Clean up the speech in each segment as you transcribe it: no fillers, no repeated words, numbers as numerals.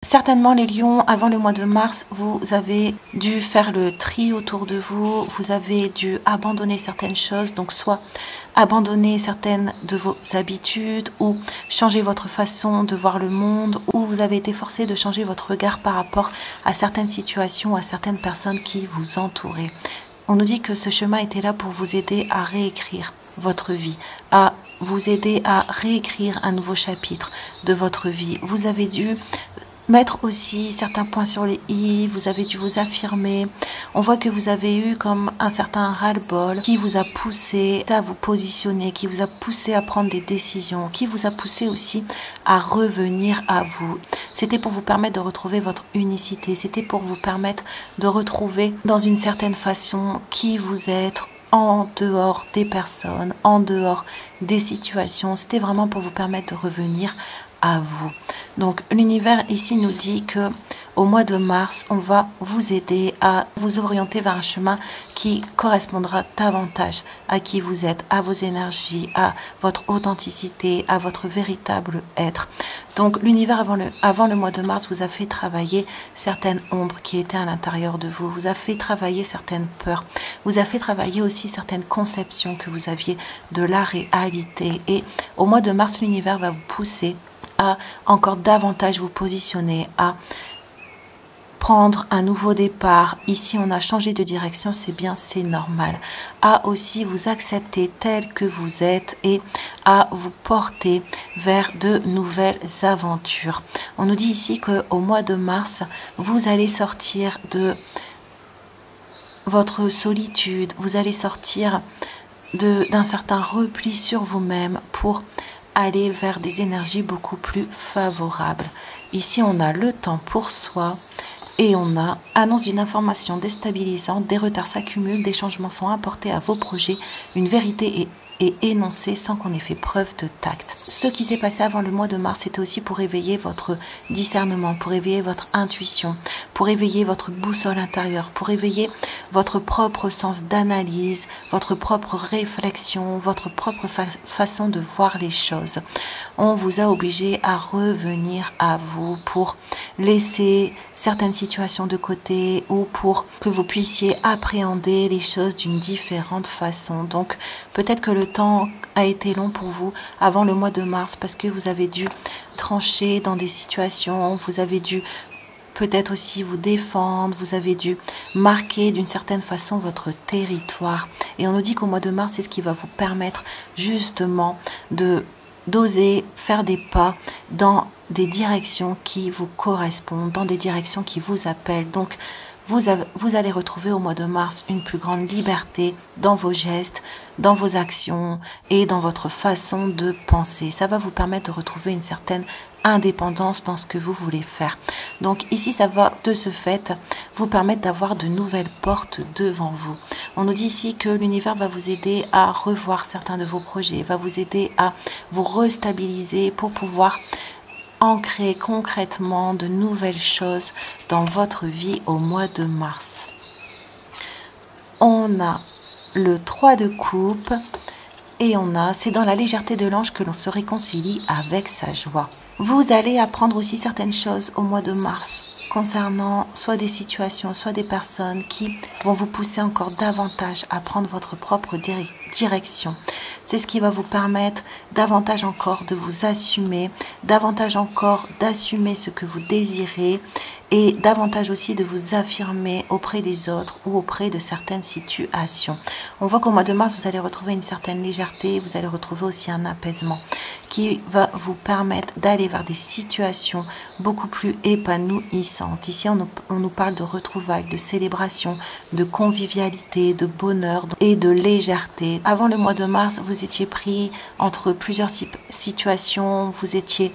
Certainement les lions, avant le mois de mars, vous avez dû faire le tri autour de vous, vous avez dû abandonner certaines choses, donc soit abandonner certaines de vos habitudes ou changer votre façon de voir le monde, ou vous avez été forcé de changer votre regard par rapport à certaines situations, à certaines personnes qui vous entouraient. On nous dit que ce chemin était là pour vous aider à réécrire votre vie, à vous aider à réécrire un nouveau chapitre de votre vie. Vous avez dû mettre aussi certains points sur les i, vous avez dû vous affirmer. On voit que vous avez eu comme un certain ras-le-bol qui vous a poussé à vous positionner, qui vous a poussé à prendre des décisions, qui vous a poussé aussi à revenir à vous. C'était pour vous permettre de retrouver votre unicité, c'était pour vous permettre de retrouver dans une certaine façon qui vous êtes, en dehors des personnes, en dehors des situations. C'était vraiment pour vous permettre de revenir à vous. Donc l'univers ici nous dit que au mois de mars, on va vous aider à vous orienter vers un chemin qui correspondra davantage à qui vous êtes, à vos énergies, à votre authenticité, à votre véritable être. Donc l'univers avant le mois de mars vous a fait travailler certaines ombres qui étaient à l'intérieur de vous, vous a fait travailler certaines peurs, vous a fait travailler aussi certaines conceptions que vous aviez de la réalité. Et au mois de mars, l'univers va vous pousser à encore davantage vous positionner, à prendre un nouveau départ. Ici, on a changé de direction, c'est bien, c'est normal. À aussi vous accepter tel que vous êtes et à vous porter vers de nouvelles aventures. On nous dit ici qu'au mois de mars, vous allez sortir de votre solitude, vous allez sortir d'un certain repli sur vous-même pour aller vers des énergies beaucoup plus favorables. Ici, on a le temps pour soi et on a annonce d'une information déstabilisante, des retards s'accumulent, des changements sont apportés à vos projets, une vérité est énoncée sans qu'on ait fait preuve de tact. Ce qui s'est passé avant le mois de mars, c'était aussi pour éveiller votre discernement, pour éveiller votre intuition, pour éveiller votre boussole intérieure, pour éveiller votre propre sens d'analyse, votre propre réflexion, votre propre façon de voir les choses. On vous a obligé à revenir à vous pour laisser certaines situations de côté ou pour que vous puissiez appréhender les choses d'une différente façon. Donc peut-être que le temps a été long pour vous avant le mois de mars parce que vous avez dû trancher dans des situations, vous avez dû peut-être aussi vous défendre, vous avez dû marquer d'une certaine façon votre territoire. Et on nous dit qu'au mois de mars, c'est ce qui va vous permettre justement d'oser faire des pas dans des directions qui vous correspondent, dans des directions qui vous appellent. Donc, vous allez retrouver au mois de mars une plus grande liberté dans vos gestes, dans vos actions et dans votre façon de penser. Ça va vous permettre de retrouver une certaine indépendance dans ce que vous voulez faire. Donc ici, ça va de ce fait vous permettre d'avoir de nouvelles portes devant vous. On nous dit ici que l'univers va vous aider à revoir certains de vos projets, va vous aider à vous restabiliser pour pouvoir ancrer concrètement de nouvelles choses dans votre vie au mois de mars. On a le 3 de coupe et c'est dans la légèreté de l'ange que l'on se réconcilie avec sa joie. Vous allez apprendre aussi certaines choses au mois de mars concernant soit des situations, soit des personnes qui vont vous pousser encore davantage à prendre votre propre direction. C'est ce qui va vous permettre davantage encore de vous assumer, davantage encore d'assumer ce que vous désirez et davantage aussi de vous affirmer auprès des autres ou auprès de certaines situations. On voit qu'au mois de mars, vous allez retrouver une certaine légèreté, vous allez retrouver aussi un apaisement qui va vous permettre d'aller vers des situations beaucoup plus épanouissantes. Ici, on nous parle de retrouvailles, de célébration, de convivialité, de bonheur et de légèreté. Avant le mois de mars, vous étiez pris entre plusieurs situations, vous étiez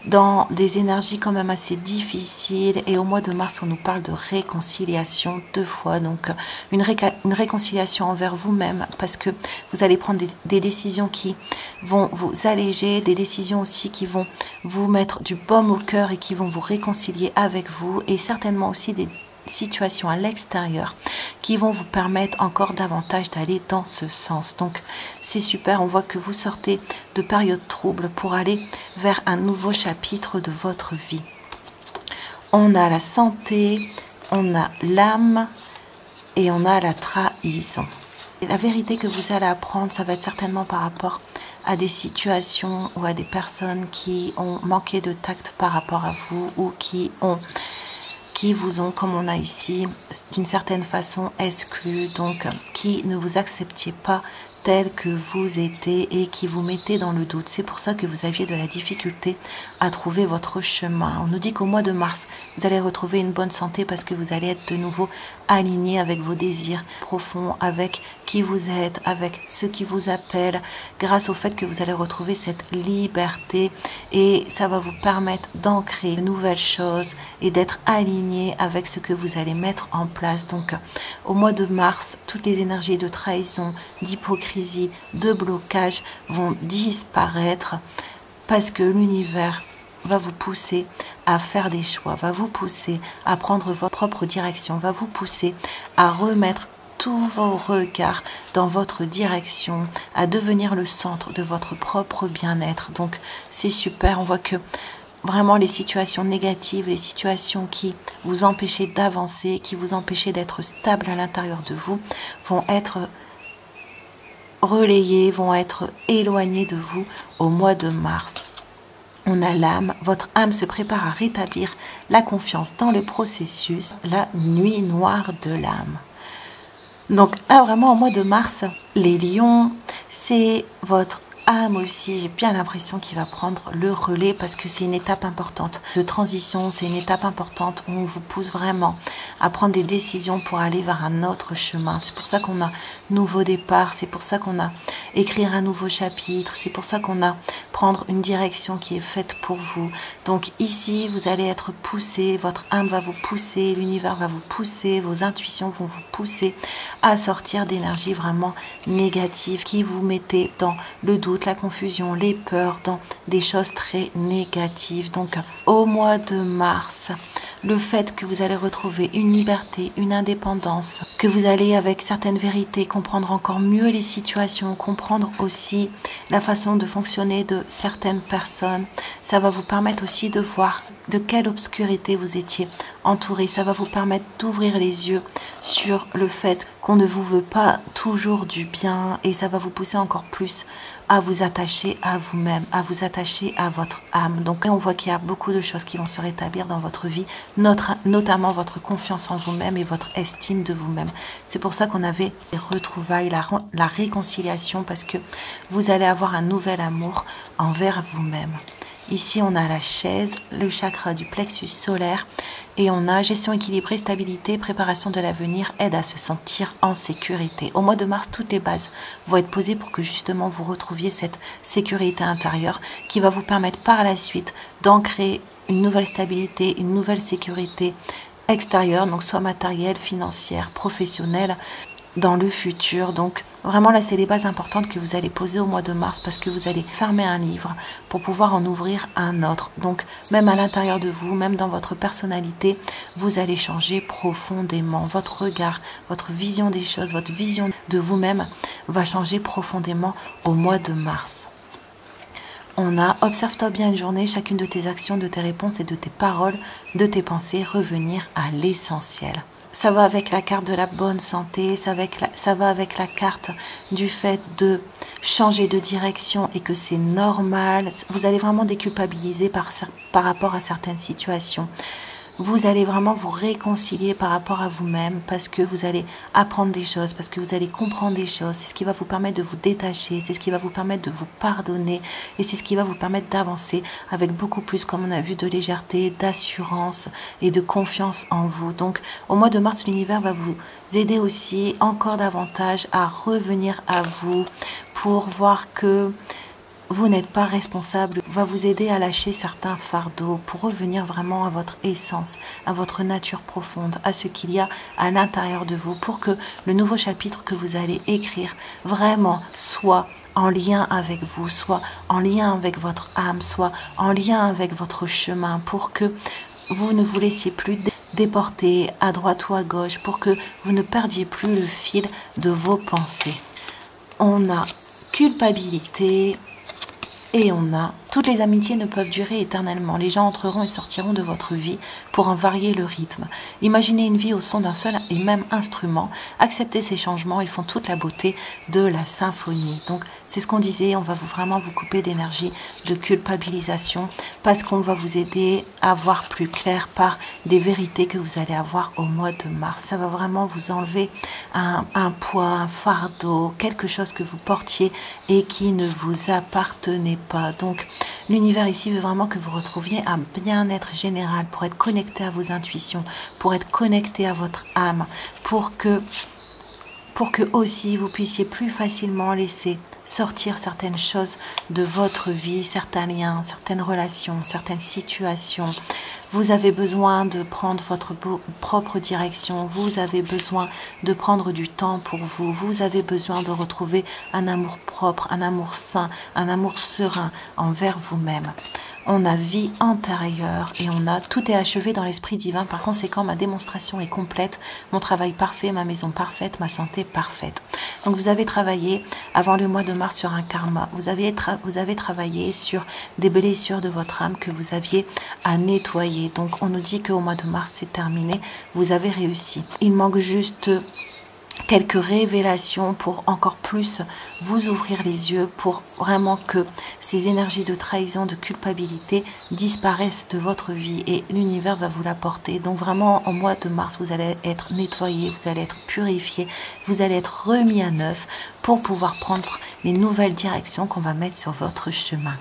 dans des énergies quand même assez difficiles et au mois de mars on nous parle de réconciliation 2 fois, donc une réconciliation envers vous-même parce que vous allez prendre des décisions qui vont vous alléger, des décisions aussi qui vont vous mettre du baume au cœur et qui vont vous réconcilier avec vous et certainement aussi des situations à l'extérieur qui vont vous permettre encore davantage d'aller dans ce sens. Donc c'est super, on voit que vous sortez de périodes troubles pour aller vers un nouveau chapitre de votre vie. On a la santé, on a l'âme et on a la trahison. Et la vérité que vous allez apprendre, ça va être certainement par rapport à des situations ou à des personnes qui ont manqué de tact par rapport à vous ou qui vous ont, comme on a ici, d'une certaine façon exclu, donc qui ne vous acceptiez pas tel que vous étiez et qui vous mettez dans le doute. C'est pour ça que vous aviez de la difficulté à trouver votre chemin. On nous dit qu'au mois de mars, vous allez retrouver une bonne santé parce que vous allez être de nouveau aligné avec vos désirs profonds, avec qui vous êtes, avec ceux qui vous appellent, grâce au fait que vous allez retrouver cette liberté et ça va vous permettre d'ancrer de nouvelles choses et d'être aligné avec ce que vous allez mettre en place. Donc au mois de mars, toutes les énergies de trahison, d'hypocrisie, de blocage vont disparaître parce que l'univers va vous pousser à faire des choix, va vous pousser à prendre votre propre direction, va vous pousser à remettre tous vos regards dans votre direction, à devenir le centre de votre propre bien-être. Donc c'est super, on voit que vraiment les situations négatives, les situations qui vous empêchaient d'avancer, qui vous empêchaient d'être stable à l'intérieur de vous, vont être relayées, vont être éloignées de vous au mois de mars. On a l'âme, votre âme se prépare à rétablir la confiance dans le processus, la nuit noire de l'âme. Donc là vraiment au mois de mars, les lions, c'est votre âme aussi, j'ai bien l'impression qu'il va prendre le relais parce que c'est une étape importante de transition, c'est une étape importante où on vous pousse vraiment à prendre des décisions pour aller vers un autre chemin. C'est pour ça qu'on a nouveau départ, c'est pour ça qu'on a écrire un nouveau chapitre, c'est pour ça qu'on a prendre une direction qui est faite pour vous. Donc ici, vous allez être poussé, votre âme va vous pousser, l'univers va vous pousser, vos intuitions vont vous pousser à sortir d'énergie vraiment négative qui vous mettait dans le doute, la confusion, les peurs, dans des choses très négatives. Donc au mois de mars, le fait que vous allez retrouver une liberté, une indépendance, que vous allez avec certaines vérités comprendre encore mieux les situations, comprendre aussi la façon de fonctionner de certaines personnes, ça va vous permettre aussi de voir de quelle obscurité vous étiez entouré. Ça va vous permettre d'ouvrir les yeux sur le fait qu'on ne vous veut pas toujours du bien et ça va vous pousser encore plus à vous attacher à vous-même, à vous attacher à votre âme. Donc on voit qu'il y a beaucoup de choses qui vont se rétablir dans votre vie, notamment votre confiance en vous-même et votre estime de vous-même. C'est pour ça qu'on avait les retrouvailles, la réconciliation, parce que vous allez avoir un nouvel amour envers vous-même. Ici, on a la chaise, le chakra du plexus solaire et on a gestion équilibrée, stabilité, préparation de l'avenir, aide à se sentir en sécurité. Au mois de mars, toutes les bases vont être posées pour que justement vous retrouviez cette sécurité intérieure qui va vous permettre par la suite d'ancrer une nouvelle stabilité, une nouvelle sécurité extérieure, donc soit matérielle, financière, professionnelle, dans le futur. Donc vraiment là c'est les bases importantes que vous allez poser au mois de mars parce que vous allez fermer un livre pour pouvoir en ouvrir un autre. Donc même à l'intérieur de vous, même dans votre personnalité, vous allez changer profondément. Votre regard, votre vision des choses, votre vision de vous-même va changer profondément au mois de mars. On a observe-toi bien une journée, chacune de tes actions, de tes réponses et de tes paroles, de tes pensées, revenir à l'essentiel. Ça va avec la carte de la bonne santé, ça va avec la carte du fait de changer de direction et que c'est normal. Vous allez vraiment déculpabiliser par rapport à certaines situations. Vous allez vraiment vous réconcilier par rapport à vous-même parce que vous allez apprendre des choses, parce que vous allez comprendre des choses. C'est ce qui va vous permettre de vous détacher, c'est ce qui va vous permettre de vous pardonner et c'est ce qui va vous permettre d'avancer avec beaucoup plus, comme on a vu, de légèreté, d'assurance et de confiance en vous. Donc au mois de mars, l'univers va vous aider aussi encore davantage à revenir à vous pour voir que vous n'êtes pas responsable, va vous aider à lâcher certains fardeaux pour revenir vraiment à votre essence, à votre nature profonde, à ce qu'il y a à l'intérieur de vous pour que le nouveau chapitre que vous allez écrire vraiment soit en lien avec vous, soit en lien avec votre âme, soit en lien avec votre chemin pour que vous ne vous laissiez plus déporter à droite ou à gauche, pour que vous ne perdiez plus le fil de vos pensées. On a culpabilité, et on a Toutes les amitiés ne peuvent durer éternellement. Les gens entreront et sortiront de votre vie pour en varier le rythme. Imaginez une vie au son d'un seul et même instrument. Acceptez ces changements, ils font toute la beauté de la symphonie. Donc, c'est ce qu'on disait, on va vraiment vous couper d'énergie, de culpabilisation, parce qu'on va vous aider à voir plus clair par des vérités que vous allez avoir au mois de mars. Ça va vraiment vous enlever un poids, un fardeau, quelque chose que vous portiez et qui ne vous appartenait pas. Donc, l'univers ici veut vraiment que vous retrouviez un bien-être général pour être connecté à vos intuitions, pour être connecté à votre âme, pour que aussi vous puissiez plus facilement laisser sortir certaines choses de votre vie, certains liens, certaines relations, certaines situations. Vous avez besoin de prendre votre propre direction, vous avez besoin de prendre du temps pour vous, vous avez besoin de retrouver un amour propre, un amour sain, un amour serein envers vous-même. On a vie antérieure et tout est achevé dans l'esprit divin. Par conséquent, ma démonstration est complète, mon travail parfait, ma maison parfaite, ma santé parfaite. Donc vous avez travaillé avant le mois de mars sur un karma. Vous avez travaillé sur des blessures de votre âme que vous aviez à nettoyer. Donc on nous dit qu'au mois de mars c'est terminé, vous avez réussi. Il manque juste quelques révélations pour encore plus vous ouvrir les yeux, pour vraiment que ces énergies de trahison, de culpabilité disparaissent de votre vie et l'univers va vous l'apporter. Donc vraiment au mois de mars vous allez être nettoyé, vous allez être purifié, vous allez être remis à neuf pour pouvoir prendre les nouvelles directions qu'on va mettre sur votre chemin.